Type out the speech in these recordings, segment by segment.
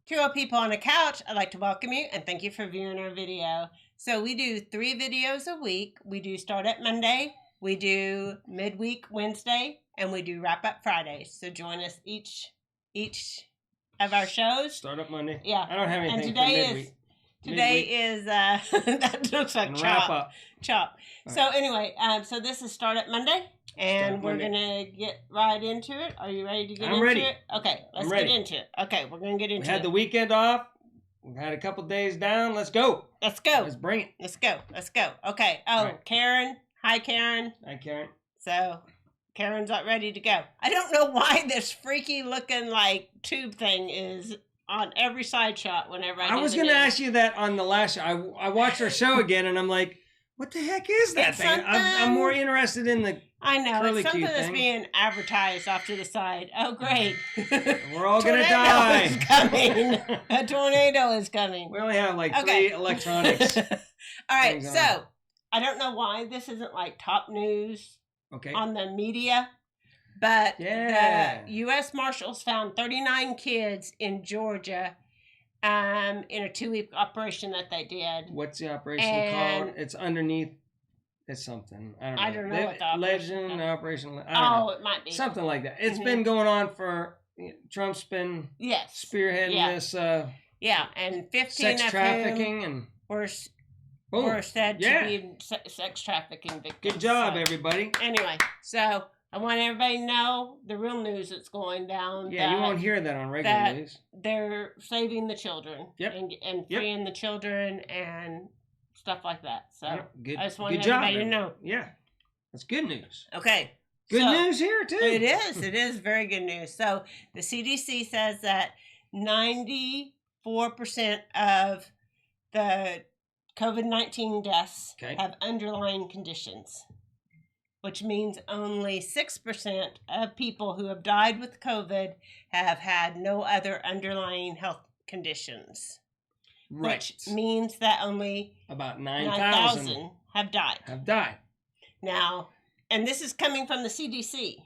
Two old people on a couch, I'd like to welcome you and thank you for viewing our video. So we do 3 videos a week. We do Start Up Monday, we do Midweek Wednesday, and we do Wrap Up Friday. So join us each of our shows. Start Up Monday. Yeah. I don't have anything and for midweek. Today is that looks like And chop. Wrap Up. Chop. All So anyway, so this is Start Up Monday. And we're going to get right into it. Are you ready to get into it? Okay, let's get into it. Okay, we're going to get into it. We had the weekend off. We've had a couple days down. Let's go. Let's go. Let's bring it. Let's go. Let's go. Okay. Oh, right. Karen. Hi, Karen. Hi, Karen. So, Karen's not ready to go. I don't know why this freaky looking like tube thing is on every side shot whenever I was going to ask you that on the last show. I watched our show again and I'm like, what the heck is that thing? I'm more interested in the I know. curly it's something Q that's thing. being advertised off to the side. Oh, great. We're all going to die. Is coming. A tornado is coming. We only have like 3 electronics. All right. So, I don't know why this isn't like top news on the media. But the U.S. Marshals found 39 kids in Georgia in a 2-week operation that they did. What's the operation called? It's underneath. It's something. I don't know. What the operation Operation. I don't know. it might be something like that. It's been going on for. Trump's been spearheading this. And 15 sex of trafficking whom were said to be sex trafficking victims. Good job, everybody. Anyway, so. I want everybody to know the real news that's going down. Yeah, you won't hear that on regular news. They're saving the children and freeing the children and stuff like that. So I just want everybody to know. Yeah, that's good news. Okay. Good news here, too. It is. It is very good news. So the CDC says that 94% of the COVID-19 deaths have underlying conditions, which means only 6% of people who have died with COVID have had no other underlying health conditions. Right. Which means that only about 9,000 have died. Now, and this is coming from the CDC.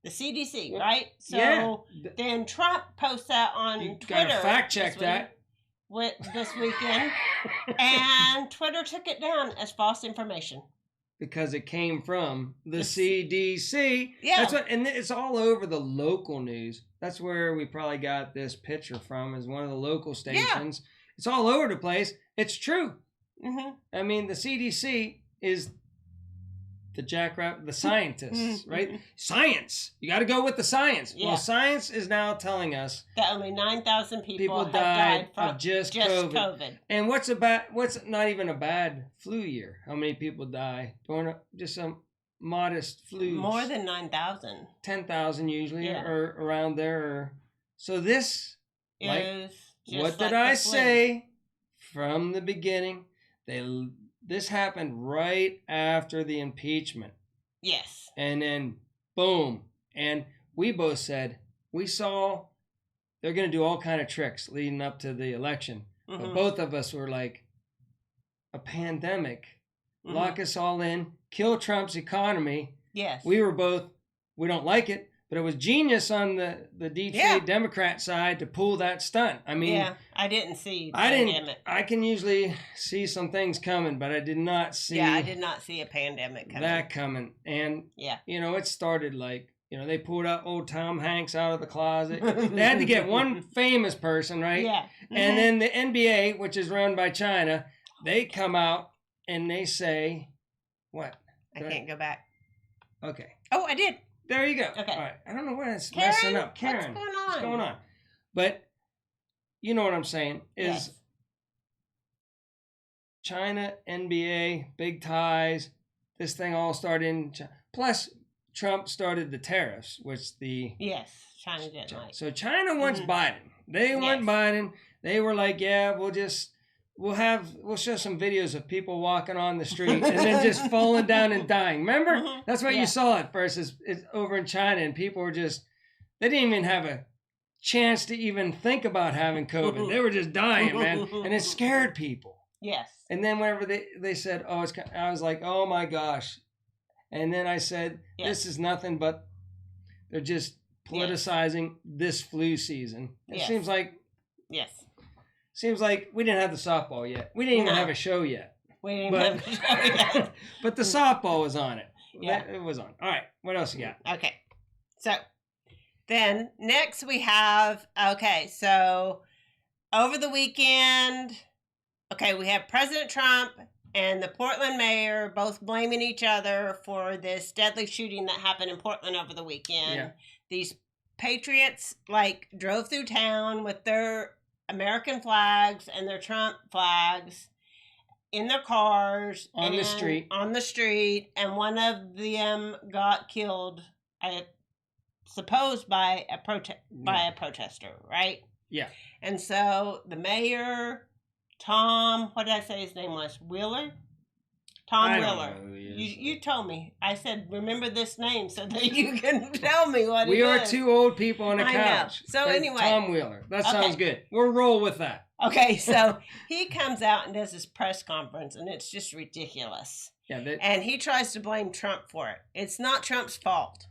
The CDC, right? So then Trump posts that on Twitter. Gotta fact check that. This weekend. And Twitter took it down as false information. Because it came from the CDC. Yeah. That's what, and it's all over the local news. That's where we probably got this picture from, is one of the local stations. Yeah. It's all over the place. It's true. Mm-hmm. I mean, the CDC is the the scientists, right? Science. You got to go with the science. Yeah. Well, science is now telling us that only 9,000 people have died from just COVID. And what's not even a bad flu year? How many people die during just some modest flu? More than 9,000. 10,000 usually, or around there. So this is what did I say from the beginning? This happened right after the impeachment. Yes. And then, boom. And we both said, we saw they're going to do all kind of tricks leading up to the election. Mm-hmm. But both of us were like, a pandemic, lock us all in, kill Trump's economy. Yes. We were both, we don't like it. But it was genius on the deep state Democrat side to pull that stunt. I mean, I didn't see. I can usually see some things coming, but I did not see. Yeah, I did not see a pandemic coming. That coming, and it started like they pulled out old Tom Hanks out of the closet. They had to get one famous person, right? Yeah. And then the NBA, which is run by China, they come out and they say, "What?" I can't go back. Okay. Oh, I did. There you go. Okay. All right. I don't know where it's messing up. Karen, what's going on? But you know what I'm saying is China, NBA, big ties. This thing all started in China. Plus, Trump started the tariffs, which China didn't like. So China wants Biden. They want Biden. They were like, we'll show some videos of people walking on the street and then just falling down and dying. Remember? That's what you saw at first. It's over in China, and people were they didn't even have a chance to even think about having COVID. They were just dying, man. And it scared people. Yes. And then whenever they said, I was like, oh my gosh. And then I said, this is nothing but they're just politicizing this flu season. It seems like Yes. Seems like we didn't have the softball yet. We didn't even have a show yet. We didn't have a show yet. But the softball was on it. Yeah. It was on. All right. What else you got? Okay. So then next we have, so over the weekend, we have President Trump and the Portland mayor both blaming each other for this deadly shooting that happened in Portland over the weekend. Yeah. These patriots drove through town with their American flags and their Trump flags in their cars on the street, and one of them got killed, I suppose by a protester, right? Yeah. And so the mayor, Tom, what did I say his name was? Wheeler? Tom Wheeler. Don't know who he is. You told me. I said, remember this name so that you can tell me what it is. We are two old people on a I couch. know. So anyway. Tom Wheeler. That sounds good. We'll roll with that. Okay, so he comes out and does this press conference, and it's just ridiculous. Yeah. And he tries to blame Trump for it. It's not Trump's fault.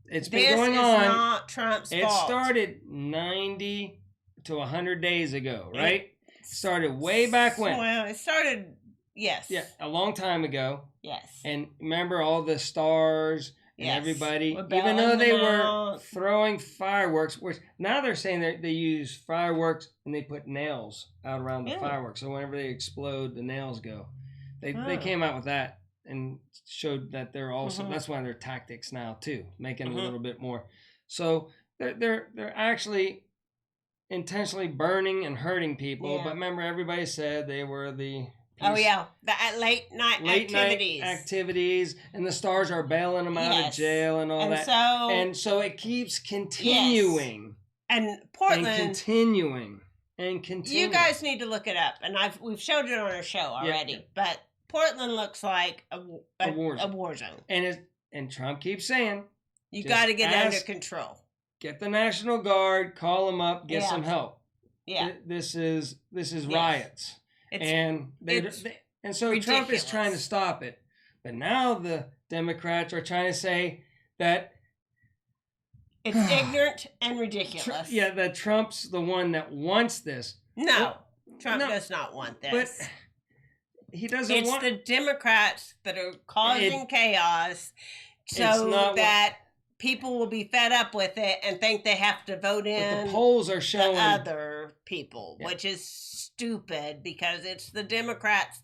It's been going on. This is not Trump's fault. It started 90 to 100 days ago, right? It started way back when. Well, it started, yes. Yeah, a long time ago. Yes. And remember all the stars and everybody, We're even though they were out. throwing fireworks, which now they're saying that they use fireworks and they put nails out around the fireworks. So whenever they explode, the nails go. They came out with that and showed that they're also, that's one of their tactics now too, making it a little bit more. So they're actually intentionally burning and hurting people. But remember, everybody said they were the the late night activities, and the stars are bailing them out of jail and all that. And so it keeps continuing. And Portland and continuing. You guys need to look it up, and we've showed it on our show already. But Portland looks like a war zone. And Trump keeps saying, you got to get under control. Get the National Guard, call them up, get some help. Yeah. This is riots. And so ridiculous. Trump is trying to stop it. But now the Democrats are trying to say that it's ignorant and ridiculous. That Trump's the one that wants this. No, Trump does not want this. But he doesn't want... It's the Democrats that are causing chaos so that people will be fed up with it and think they have to vote in. But the polls are showing the other people, which is stupid because it's the Democrats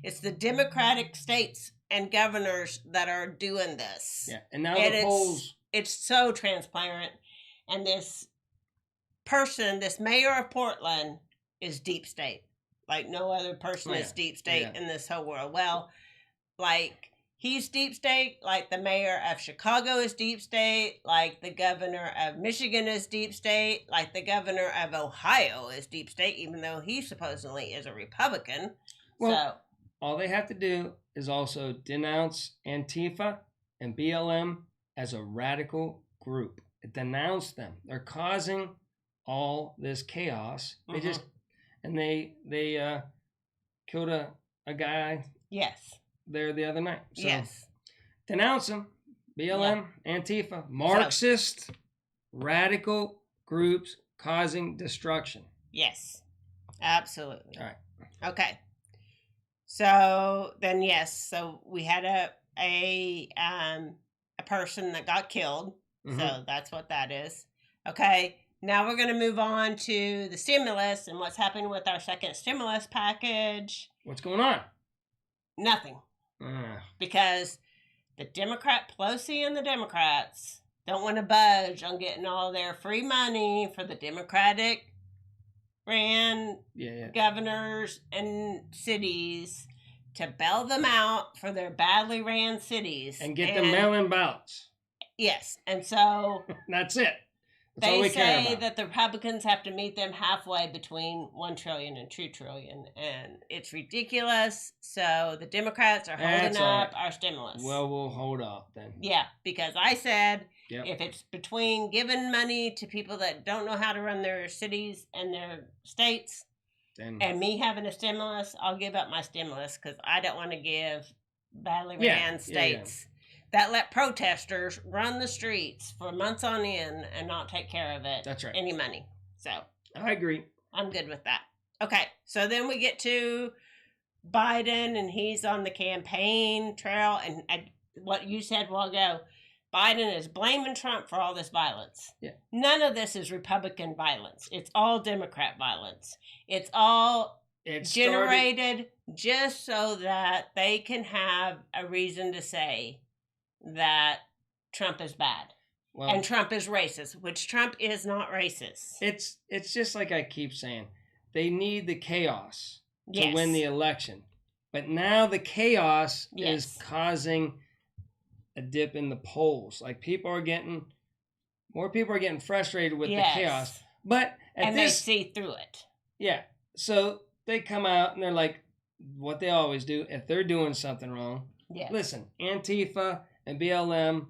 it's the Democratic states and governors that are doing this. Yeah, and now the polls... It's so transparent. And this mayor of Portland is deep state. Like no other person is deep state in this whole world. Well, like he's deep state, like the mayor of Chicago is deep state, like the governor of Michigan is deep state, like the governor of Ohio is deep state, even though he supposedly is a Republican. Well, all they have to do is also denounce Antifa and BLM as a radical group. Denounce them. They're causing all this chaos. They they killed a guy. Yes. There the other night. So yes. Denounce them. BLM, Antifa, Marxist, radical groups causing destruction. Yes. Absolutely. All right. Okay. So then so we had a person that got killed. So that's what that is. Okay. Now we're going to move on to the stimulus and what's happening with our second stimulus package. What's going on? Nothing. Because the Pelosi and the Democrats don't want to budge on getting all their free money for the Democratic ran governors and cities to bail them out for their badly ran cities. And get them mail-in ballots. Yes. And so... That's it. That's they say that the Republicans have to meet them halfway between $1 trillion and $2 trillion. And it's ridiculous. So the Democrats are holding up our stimulus. Well, we'll hold off then. Yeah. Because I said if it's between giving money to people that don't know how to run their cities and their states... And me having a stimulus, I'll give up my stimulus because I don't want to give badly ran states that let protesters run the streets for months on end and not take care of it. That's right. Any money. So I agree. I'm good with that. Okay, so then we get to Biden, and he's on the campaign trail, and what you said a while ago, Biden is blaming Trump for all this violence. Yeah. None of this is Republican violence. It's all Democrat violence. It's all generated just so that they can have a reason to say that Trump is bad. Well, and Trump is racist, which Trump is not racist. It's just like I keep saying. They need the chaos to win the election. But now the chaos is causing a dip in the polls. Like more people are getting frustrated with the chaos. But they see through it. Yeah. So they come out and they're like, what they always do, if they're doing something wrong. Yeah. Listen, Antifa and BLM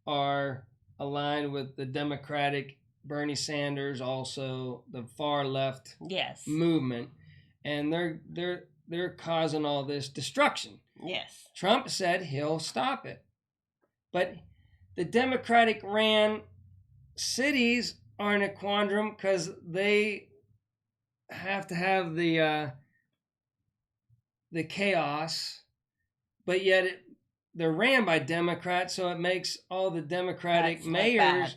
are aligned with the Democratic Bernie Sanders, also the far left movement, and they're causing all this destruction. Yes. Trump said he'll stop it. But the Democratic ran cities are in a quandrum because they have to have the chaos, but yet they're ran by Democrats, so it makes all the Democratic mayors,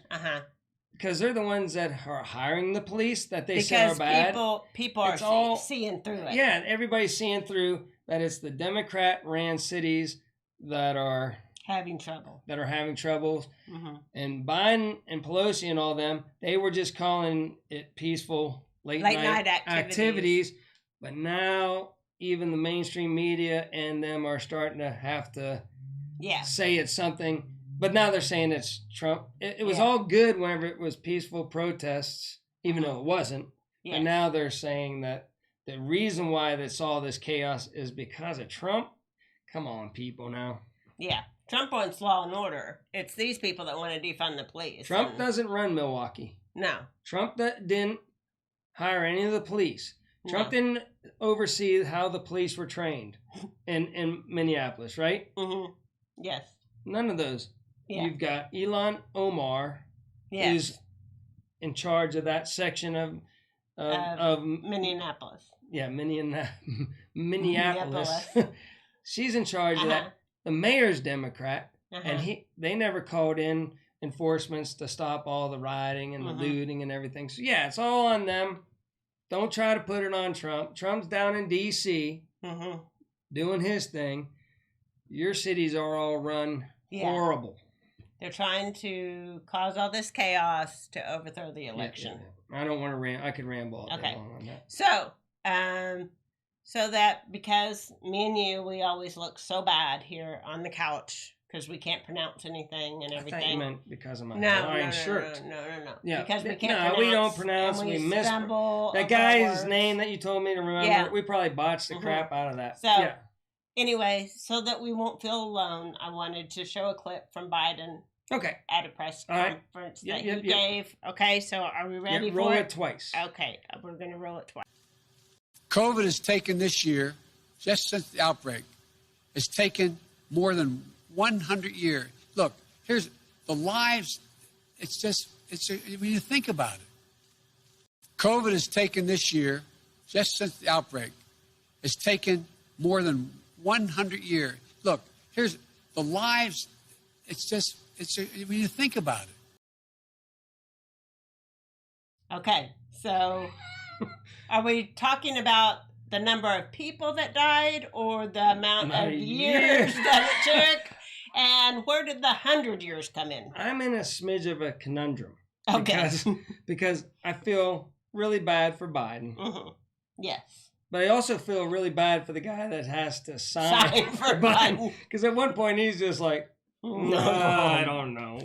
because they're the ones that are hiring the police that they say are bad. People are seeing through it. Yeah, everybody's seeing through that it's the Democrat-ran cities that are having trouble. Mm-hmm. And Biden and Pelosi and all them, they were just calling it peaceful late night activities. But now even the mainstream media and them are starting to have to say it's something, but now they're saying it's Trump. It was all good whenever it was peaceful protests, even though it wasn't. Yes. And now they're saying that the reason why they saw this chaos is because of Trump. Come on, people now. Yeah. Trump wants law and order. It's these people that want to defund the police. Trump doesn't run Milwaukee. No. Trump didn't hire any of the police. Trump didn't oversee how the police were trained in Minneapolis, right? Mm-hmm. Yes. None of those. Yeah. You've got Ilhan Omar, who's in charge of that section of Minneapolis. Yeah, Minneapolis. She's in charge of that. The mayor's Democrat, and they never called in enforcements to stop all the rioting and the looting and everything. So yeah, it's all on them. Don't try to put it on Trump. Trump's down in D.C. Doing his thing. Your cities are all run horrible. They're trying to cause all this chaos to overthrow the election. I don't want to I could ramble all day long on that. So that because me and you, we always look so bad here on the couch because we can't pronounce anything and everything. I thought you meant because of my Hawaiian shirt. No. Yeah, because we can't pronounce. No, we don't pronounce. We miss that guy's name that you told me to remember. Yeah. We probably botched the crap out of that. So anyway, so that we won't feel alone, I wanted to show a clip from Biden. Okay. At a press conference that he gave. Okay, so are we ready for it? Roll it twice. Okay, we're going to roll it twice. COVID has taken this year, just since the outbreak, it's taken more than 100 years. Look, here's the lives. When you think about it, COVID has taken this year, just since the outbreak, it's taken more than 100 years. Look, here's the lives. When you think about it. Okay, so are we talking about the number of people that died or the amount of years that it took? And where did the 100 years come in? I'm in a smidge of a conundrum. Okay. Because I feel really bad for Biden. Mm-hmm. Yes. But I also feel really bad for the guy that has to sign for Biden. Because at one point he's just like, no, I don't know.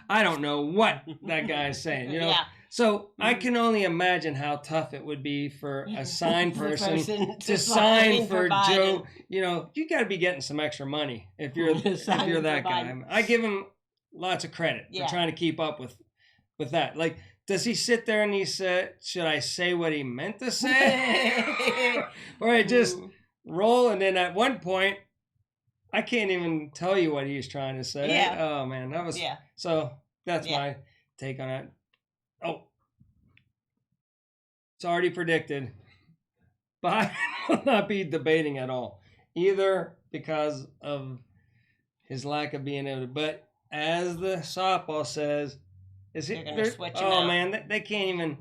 I don't know what that guy's saying. You know? Yeah. So I can only imagine how tough it would be for a signed person to sign for Joe. You know, you got to be getting some extra money if you're that guy. I give him lots of credit for trying to keep up with that. Like, does he sit there and he said, "Should I say what he meant to say?" Or I just roll, and then at one point, I can't even tell you what he's trying to say. Yeah. Oh man, that was so. That's my take on it. Oh, It's already predicted. Biden will not be debating at all, either because of his lack of being able to. But as the softball says, they're going to switch him oh out. Man, they can't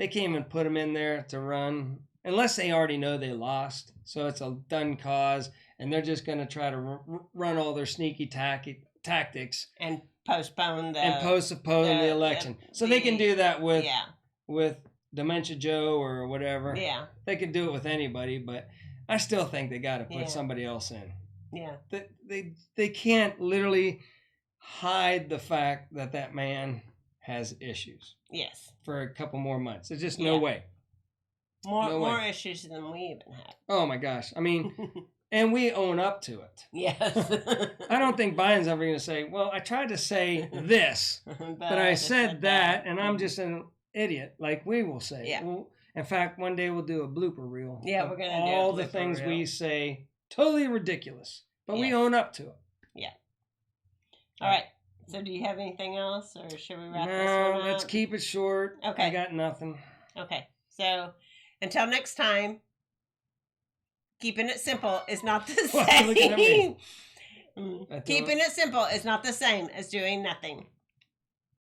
even put him in there to run unless they already know they lost. So it's a done cause, and they're just going to try to run all their sneaky tactics and postpone the election. So they can do that with Dementia Joe or whatever. Yeah. They can do it with anybody, but I still think they got to put somebody else in. Yeah. They can't literally hide the fact that man has issues. Yes. For a couple more months. There's just no way. More issues than we even have. Oh my gosh. I mean, and we own up to it. Yes. I don't think Biden's ever going to say, well, I tried to say this, but I said that, and I'm just an idiot, like we will say. Yeah. Well, in fact, one day we'll do a blooper reel. Yeah, we're going to do all the things we say, totally ridiculous, but we own up to it. Yeah. All right. So do you have anything else, or should we wrap this one No, up? let's keep it short. Okay. I got nothing. Okay. So until next time, keeping it simple is not the Well, look at me. same. Keeping it simple is not the same as doing nothing.